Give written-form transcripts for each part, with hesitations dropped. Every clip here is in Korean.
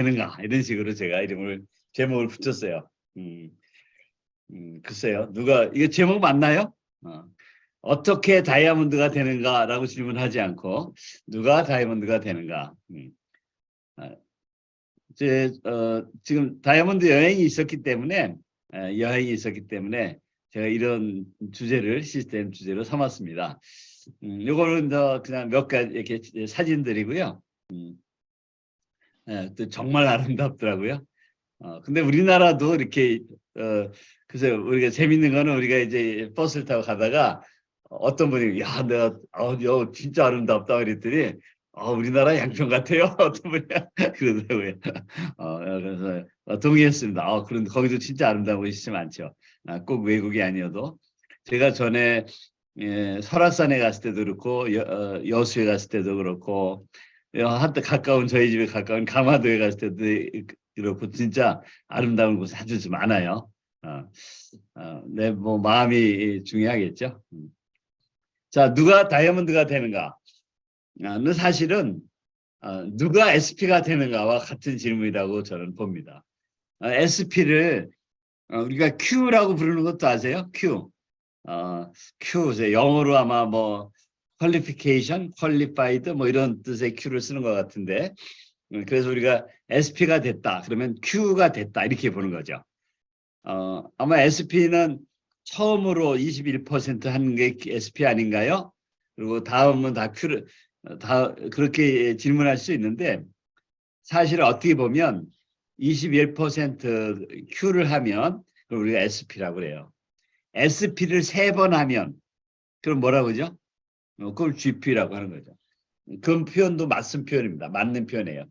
되는가 이런 식으로 제가 제목을 붙였어요. 글쎄요, 누가 이게 제목 맞나요? 어떻게 다이아몬드가 되는가라고 질문하지 않고 누가 다이아몬드가 되는가. 지금 다이아몬드 여행이 있었기 때문에 제가 이런 시스템 주제로 삼았습니다. 요거는 그냥 몇 가지 이렇게 사진들이고요. 또 정말 아름답더라고요. 근데 우리나라도 이렇게 글쎄요, 우리가 재밌는 거는 우리가 이제 버스를 타고 가다가 어떤 분이 야 내가 진짜 아름답다 그랬더니 우리나라 양평 같아요. 어떤 분이 그러더라고요. 그래서 동의했습니다. 그런데 거기도 진짜 아름다운 곳이 많죠. 꼭 외국이 아니어도 제가 전에 설악산에 갔을 때도 그렇고 여수에 갔을 때도 그렇고 한때 가까운 저희 집에 가까운 강화도에 갔을 때도 그렇고 진짜 아름다운 곳 아주 많아요. 내 뭐 마음이 중요하겠죠. 자, 누가 다이아몬드가 되는가? 는 사실은 누가 SP가 되는가와 같은 질문이라고 저는 봅니다. SP를 우리가 Q라고 부르는 것도 아세요? Q. Q, 영어로 아마 뭐 qualification, qualified 뭐 이런 뜻의 Q를 쓰는 것 같은데, 그래서 우리가 SP가 됐다 그러면 Q가 됐다 이렇게 보는 거죠. 아마 SP는 처음으로 21% 하는 게 SP 아닌가요? 그리고 다음은 다 Q를 다 그렇게 질문할 수 있는데 사실 어떻게 보면 21% Q를 하면 그걸 우리가 SP라고 그래요. SP를 3번 하면 그럼 뭐라고 그러죠? 그걸 GP라고 하는 거죠. 그 표현도 맞는 표현입니다. 맞는 표현이에요.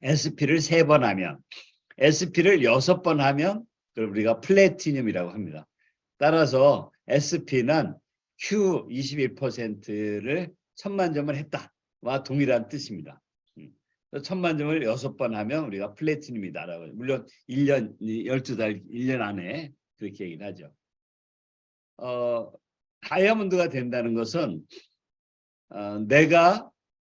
SP를 3번 하면, SP를 6번 하면 그걸 우리가 플래티늄이라고 합니다. 따라서 SP는 Q 21%를 1000만점을 했다와 동일한 뜻입니다. 1000만점을 6번 하면 우리가 플래티늄이다라고. 물론 1년, 12달, 1년 안에 그렇게 얘기를 하죠. 다이아몬드가 된다는 것은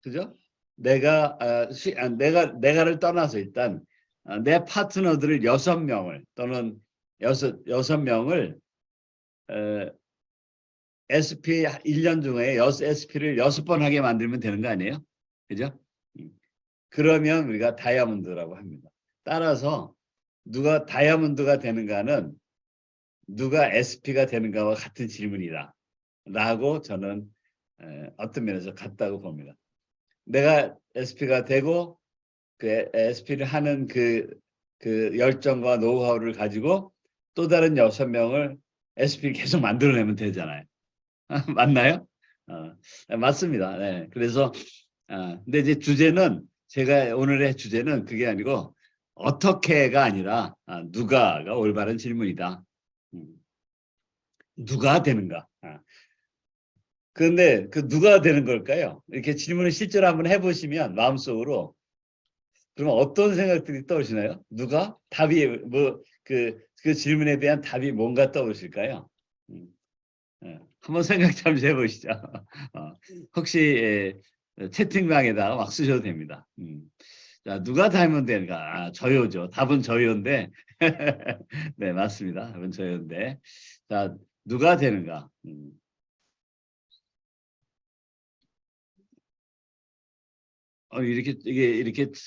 그죠? 내가를 떠나서 일단 내 파트너들을 6명을 또는 6명을 SP 1년 중에 SP를 6번 하게 만들면 되는 거 아니에요? 그죠? 그러면 우리가 다이아몬드라고 합니다. 따라서 누가 다이아몬드가 되는가는 누가 SP가 되는가와 같은 질문이다 라고 저는 어떤 면에서 같다고 봅니다. 내가 SP가 되고 그 SP를 하는 그 열정과 노하우를 가지고 또 다른 6명을 SP를 계속 만들어내면 되잖아요. 맞나요? 맞습니다. 네. 그래서 근데 이제 제가 오늘의 주제는 그게 아니고 어떻게가 아니라 누가가 올바른 질문이다. 누가 되는가? 그런데 그 누가 되는 걸까요? 이렇게 질문을 실제로 한번 해보시면 마음속으로 그러면 어떤 생각들이 떠오르시나요? 누가? 답이 그 질문에 대한 답이 뭔가 떠오르실까요? 한번 생각 잠시 해보시죠. 혹시 채팅방에다가 막 쓰셔도 됩니다. 자, 누가 닮으면 되는가? 저요죠. 답은 저요인데. 네, 맞습니다. 답은 저요인데. 자, 누가 되는가?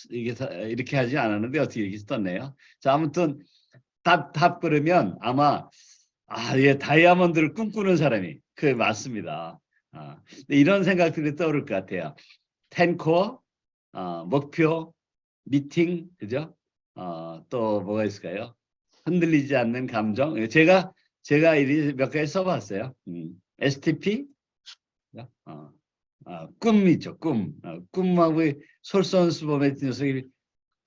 이렇게 하지 않았는데 어떻게 이렇게 썼네요. 자, 아무튼 답 그러면 아마 예, 다이아몬드를 꿈꾸는 사람이 맞습니다. 근데 이런 생각들이 떠오를 것 같아요. 텐코어, 목표, 미팅, 그죠? 또 뭐가 있을까요? 흔들리지 않는 감정. 제가 몇 가지 써봤어요. STP, 꿈이죠, 꿈. 꿈하고 솔선수범의 녀석이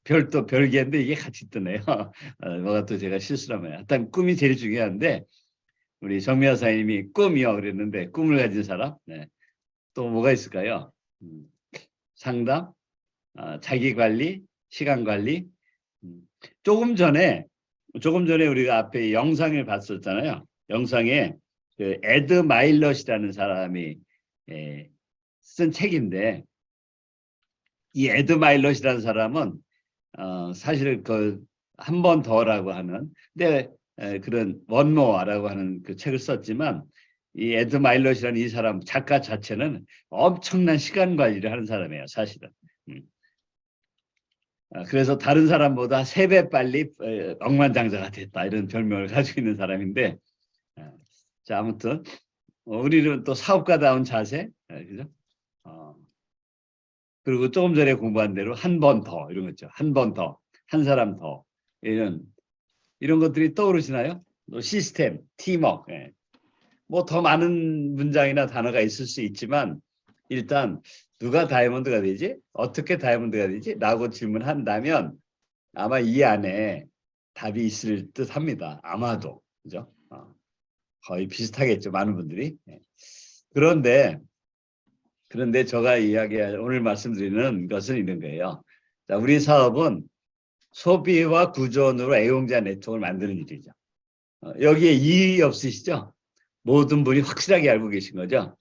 별개인데 이게 같이 뜨네요. 뭐가 또 제가 실수라면. 일단 꿈이 제일 중요한데 우리 정미아 사님이 꿈이요 그랬는데 꿈을 가진 사람. 네. 또 뭐가 있을까요? 상담, 자기관리, 시간관리. 조금 전에 우리가 앞에 영상을 봤었잖아요. 영상에 그 에드 마일럿이라는 사람이 쓴 책인데 이 에드 마일럿이라는 사람은 사실 그 한 번 더라고 하는 근데 그런 원모어라고 하는 그 책을 썼지만 이 에드 마일럿이라는 이 사람 작가 자체는 엄청난 시간 관리를 하는 사람이에요, 사실은. 그래서 다른 사람보다 3배 빨리 억만장자가 됐다 이런 별명을 가지고 있는 사람인데, 자 아무튼 우리는 또 사업가다운 자세, 그죠? 그리고 조금 전에 공부한 대로 한 번 더 이런 거 있죠. 한 번 더, 한 사람 더 이런 것들이 떠오르시나요? 또 시스템, 팀워크. 뭐 더 많은 문장이나 단어가 있을 수 있지만 일단 누가 다이아몬드가 되지? 어떻게 다이아몬드가 되지? 라고 질문한다면 아마 이 안에 답이 있을 듯 합니다. 아마도. 그죠? 거의 비슷하겠죠. 많은 분들이. 그런데 제가 오늘 말씀드리는 것은 이런 거예요. 자, 우리 사업은 소비와 구조원으로 애용자 네트워크를 만드는 일이죠. 여기에 이의 없으시죠? 모든 분이 확실하게 알고 계신 거죠.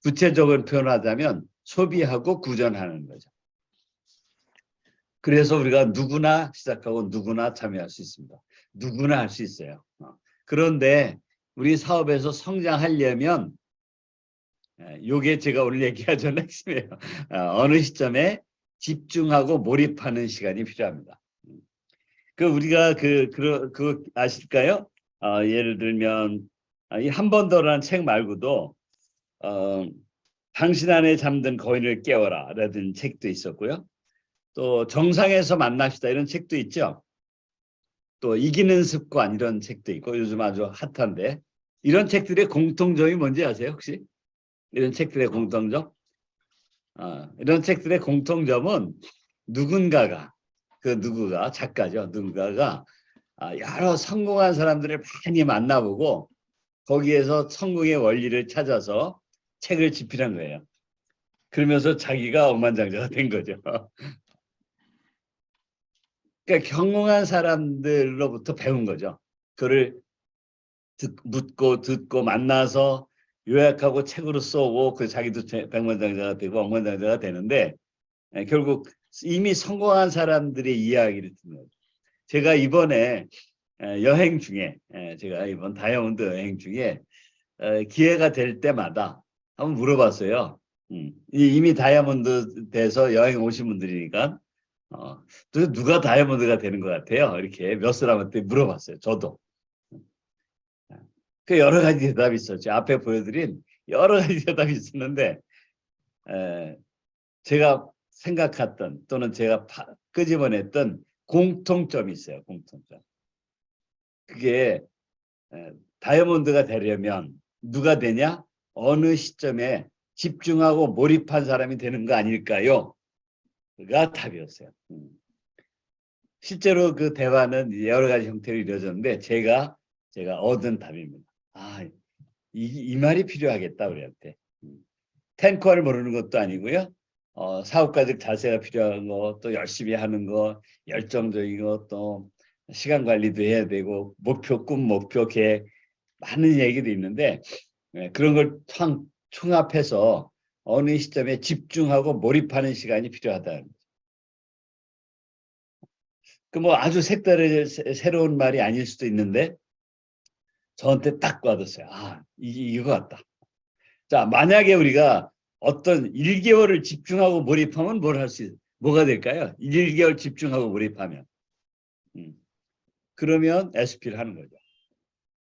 구체적으로 표현하자면 소비하고 구전하는 거죠. 그래서 우리가 누구나 시작하고 누구나 참여할 수 있습니다. 누구나 할 수 있어요. 그런데 우리 사업에서 성장하려면 요게 제가 오늘 얘기하자는 핵심이에요. 어느 시점에 집중하고 몰입하는 시간이 필요합니다. 우리가 그 아실까요? 예를 들면 이 한 번 더라는 책 말고도 당신 안에 잠든 거인을 깨워라 라는 책도 있었고요. 또 정상에서 만납시다 이런 책도 있죠. 또 이기는 습관 이런 책도 있고 요즘 아주 핫한데 이런 책들의 공통점이 뭔지 아세요 혹시? 이런 책들의 공통점? 이런 책들의 공통점은 누군가가 누구가 작가죠. 누군가가 여러 성공한 사람들을 많이 만나보고 거기에서 성공의 원리를 찾아서 책을 집필한 거예요. 그러면서 자기가 억만장자가 된 거죠. 그러니까 경공한 사람들로부터 배운 거죠. 그를 묻고 듣고 만나서 요약하고 책으로 써고 자기도 백만장자가 되고 억만장자가 되는데 결국 이미 성공한 사람들의 이야기를 듣는 거죠. 제가 이번에 여행 중에 제가 이번 다이아몬드 여행 중에 기회가 될 때마다 한번 물어봤어요. 이미 다이아몬드 돼서 여행 오신 분들이니까 누가 다이아몬드가 되는 것 같아요. 이렇게 몇 사람한테 물어봤어요. 저도. 그 여러 가지 대답이 있었죠. 앞에 보여드린 여러 가지 대답이 있었는데 제가 생각했던 또는 제가 끄집어냈던 공통점이 있어요. 공통점. 그게 다이아몬드가 되려면 누가 되냐? 어느 시점에 집중하고 몰입한 사람이 되는 거 아닐까요? 가 답이었어요. 실제로 그 대화는 여러 가지 형태로 이루어졌는데 제가 얻은 답입니다. 이 말이 필요하겠다 우리한테. 탱커를 모르는 것도 아니고요. 사업가적 자세가 필요한 거, 또 열심히 하는 거, 열정적인 거, 또 시간 관리도 해야 되고 목표, 꿈, 목표, 계획 많은 얘기도 있는데 그런 걸 총합해서 어느 시점에 집중하고 몰입하는 시간이 필요하다. 그 뭐 아주 색다른 새로운 말이 아닐 수도 있는데 저한테 딱 와닿았어요. 이거 같다. 자, 만약에 우리가 어떤 1개월을 집중하고 몰입하면 뭐가 될까요? 1개월 집중하고 몰입하면. 그러면 SP를 하는 거죠.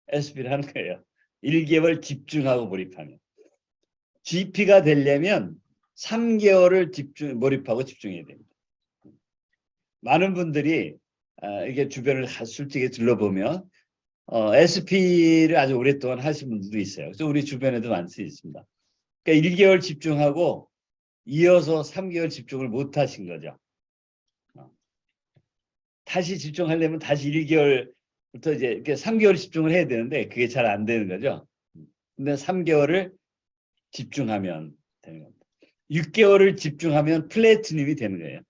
SP를 하는 거예요. 1개월 집중하고 몰입하면. GP가 되려면 3개월을 몰입하고 집중해야 됩니다. 많은 분들이 이게 주변을 솔직히 둘러보면 SP를 아주 오랫동안 하신 분들도 있어요. 그래서 우리 주변에도 많이 있습니다. 그러니까 1개월 집중하고 이어서 3개월 집중을 못 하신 거죠. 다시 집중하려면 다시 1개월부터 이제 이렇게 3개월 집중을 해야 되는데 그게 잘 안 되는 거죠. 근데 3개월을 집중하면 되는 겁니다. 6개월을 집중하면 플래티넘이 되는 거예요.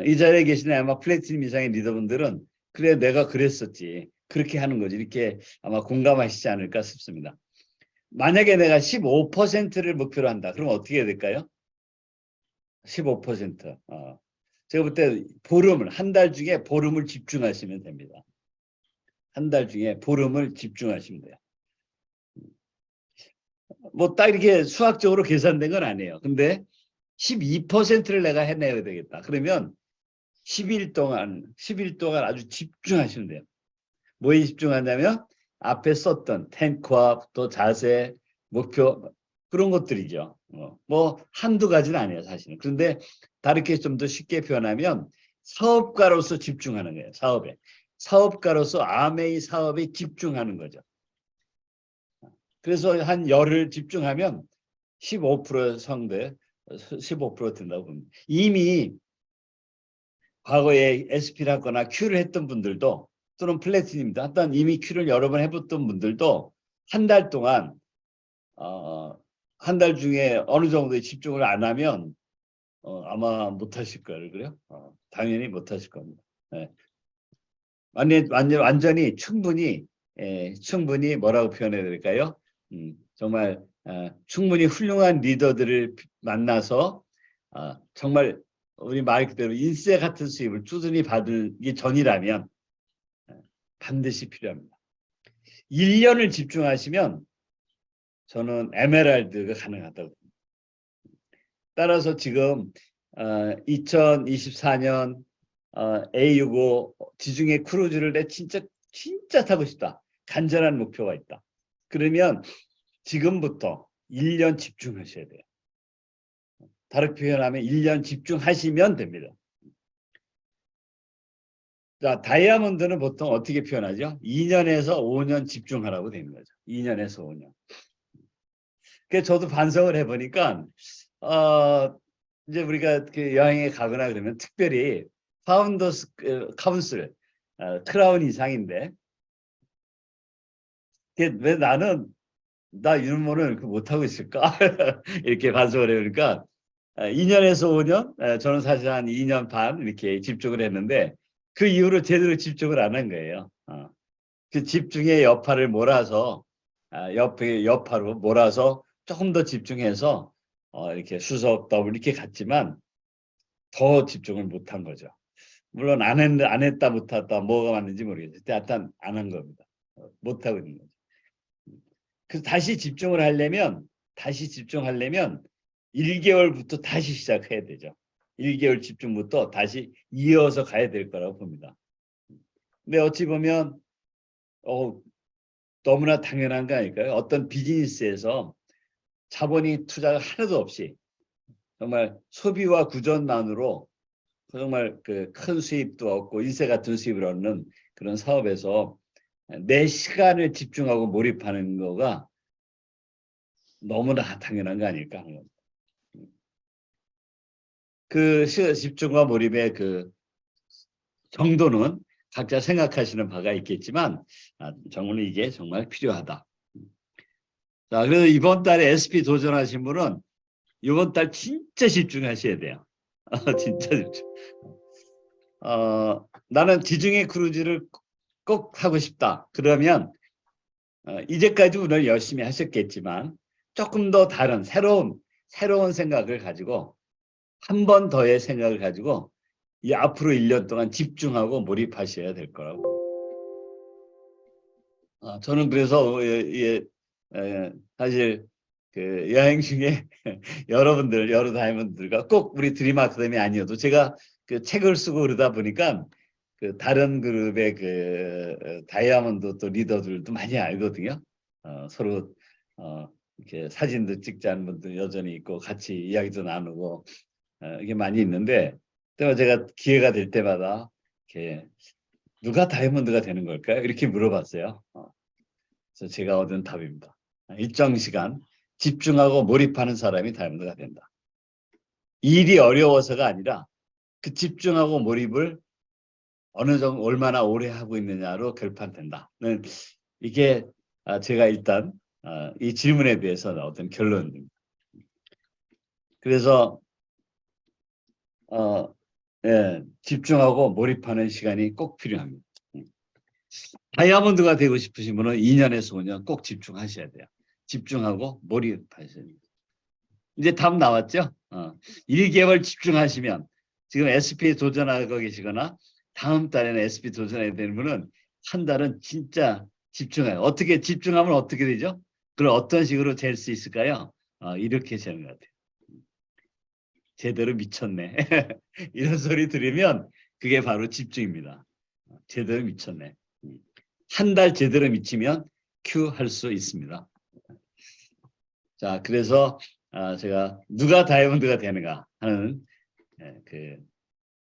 이 자리에 계시는 아마 플래티넘 이상의 리더분들은 그래 내가 그랬었지. 그렇게 하는 거지. 이렇게 아마 공감하시지 않을까 싶습니다. 만약에 내가 15%를 목표로 한다. 그럼 어떻게 해야 될까요? 15%. 제가 볼 때 보름을, 한 달 중에 보름을 집중하시면 됩니다. 한 달 중에 보름을 집중하시면 돼요. 뭐 딱 이렇게 수학적으로 계산된 건 아니에요. 근데 12%를 내가 해내야 되겠다. 그러면 10일 동안 아주 집중하시면 돼요. 뭐에 집중하냐면 앞에 썼던 탱크와 또 자세, 목표 그런 것들이죠. 뭐 한두 가지는 아니에요, 사실은. 그런데 다르게 좀 더 쉽게 표현하면 사업가로서 집중하는 거예요. 사업에. 사업가로서 아메이 사업에 집중하는 거죠. 그래서 한 열을 집중하면 15% 성대, 15% 된다고 봅니다. 이미 과거에 SP를 하거나 Q를 했던 분들도 또는 플래티님도 하여튼 이미 Q를 여러 번 해봤던 분들도 한 달 동안 한 달 중에 어느 정도에 집중을 안 하면 아마 못 하실 거예요. 그래요? 당연히 못 하실 겁니다. 네. 완전히 충분히 뭐라고 표현해야 될까요? 정말 충분히 훌륭한 리더들을 만나서 정말 우리 말 그대로 인쇄 같은 수입을 꾸준히 받기 전이라면 반드시 필요합니다. 1년을 집중하시면 저는 에메랄드가 가능하다고 봅니다. 따라서 지금 2024년 A65 지중해 크루즈를 내 진짜 타고 싶다. 간절한 목표가 있다. 그러면 지금부터 1년 집중하셔야 돼요. 다르게 표현하면 1년 집중하시면 됩니다. 자, 다이아몬드는 보통 어떻게 표현하죠? 2년에서 5년 집중하라고 되는 거죠. 2년에서 5년. 그래서 저도 반성을 해보니까 이제 우리가 그 여행에 가거나 그러면 특별히 파운더스 카운슬 크라운 이상인데 왜 나 유머를 못하고 있을까? 이렇게 반성을 해보니까 2년에서 5년 저는 사실 한 2년 반 이렇게 집중을 했는데 그 이후로 제대로 집중을 안 한 거예요. 그 집중의 여파를 몰아서 여파로 몰아서 조금 더 집중해서 이렇게 수석 더블 이렇게 갔지만 더 집중을 못한 거죠. 물론 안 했다 못했다 뭐가 맞는지 모르겠어요. 일단 안 한 겁니다. 못하고 있는 거죠. 그래서 다시 집중하려면 1개월부터 다시 시작해야 되죠. 1개월 집중부터 다시 이어서 가야 될 거라고 봅니다. 근데 어찌 보면 너무나 당연한 거 아닐까요? 어떤 비즈니스에서 자본이 투자가 하나도 없이 정말 소비와 구전만으로 정말 그 큰 수입도 얻고 인쇄 같은 수입을 얻는 그런 사업에서 내 시간을 집중하고 몰입하는 거가 너무나 당연한 거 아닐까 하는 겁니다. 그 집중과 몰입의 그 정도는 각자 생각하시는 바가 있겠지만 정말 이게 정말 필요하다. 자, 그래서 이번 달에 SP 도전하신 분은 이번 달 진짜 집중하셔야 돼요. 진짜 집중. 나는 지중해 크루즈를 꼭 하고 싶다. 그러면 이제까지 오늘 열심히 하셨겠지만 조금 더 다른 새로운 생각을 가지고 한 번 더의 생각을 가지고 이 앞으로 1년 동안 집중하고 몰입하셔야 될 거라고. 저는 그래서 사실 그 여행 중에 여러 다이아몬드들과 꼭 우리 드림 아카데미 아니어도 제가 그 책을 쓰고 그러다 보니까 그 다른 그룹의 그 다이아몬드 또 리더들도 많이 알거든요. 서로 이렇게 사진도 찍자는 분도 여전히 있고 같이 이야기도 나누고 이게 많이 있는데 또 제가 기회가 될 때마다 이렇게 누가 다이아몬드가 되는 걸까요? 이렇게 물어봤어요. 그래서 제가 얻은 답입니다. 일정 시간 집중하고 몰입하는 사람이 다이아몬드가 된다. 일이 어려워서가 아니라 그 집중하고 몰입을 어느 정도 얼마나 오래 하고 있느냐로 결판된다. 이게 제가 일단 이 질문에 대해서 어떤 결론입니다. 그래서 집중하고 몰입하는 시간이 꼭 필요합니다. 다이아몬드가 되고 싶으신 분은 2년에서 5년 꼭 집중하셔야 돼요. 집중하고 몰입하셔야 됩니다. 이제 답 나왔죠? 1개월 집중하시면 지금 SP 도전하고 계시거나 다음 달에는 SP 도전해야 되는 분은 한 달은 진짜 집중해요. 어떻게 집중하면 어떻게 되죠? 그럼 어떤 식으로 잴 수 있을까요? 이렇게 재는 것 같아요. 제대로 미쳤네. 이런 소리 들으면 그게 바로 집중입니다. 제대로 미쳤네. 한 달 제대로 미치면 Q 할 수 있습니다. 자, 그래서 제가 누가 다이아몬드가 되는가 하는 그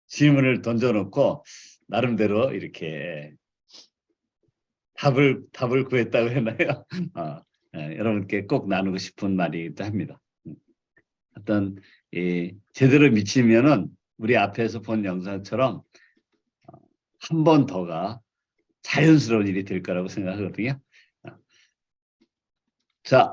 질문을 던져놓고 나름대로 이렇게 답을 구했다고 했나요? 여러분께 꼭 나누고 싶은 말이기도 합니다. 어떤 제대로 미치면은 우리 앞에서 본 영상처럼 한 번 더가 자연스러운 일이 될 거라고 생각하거든요. 자,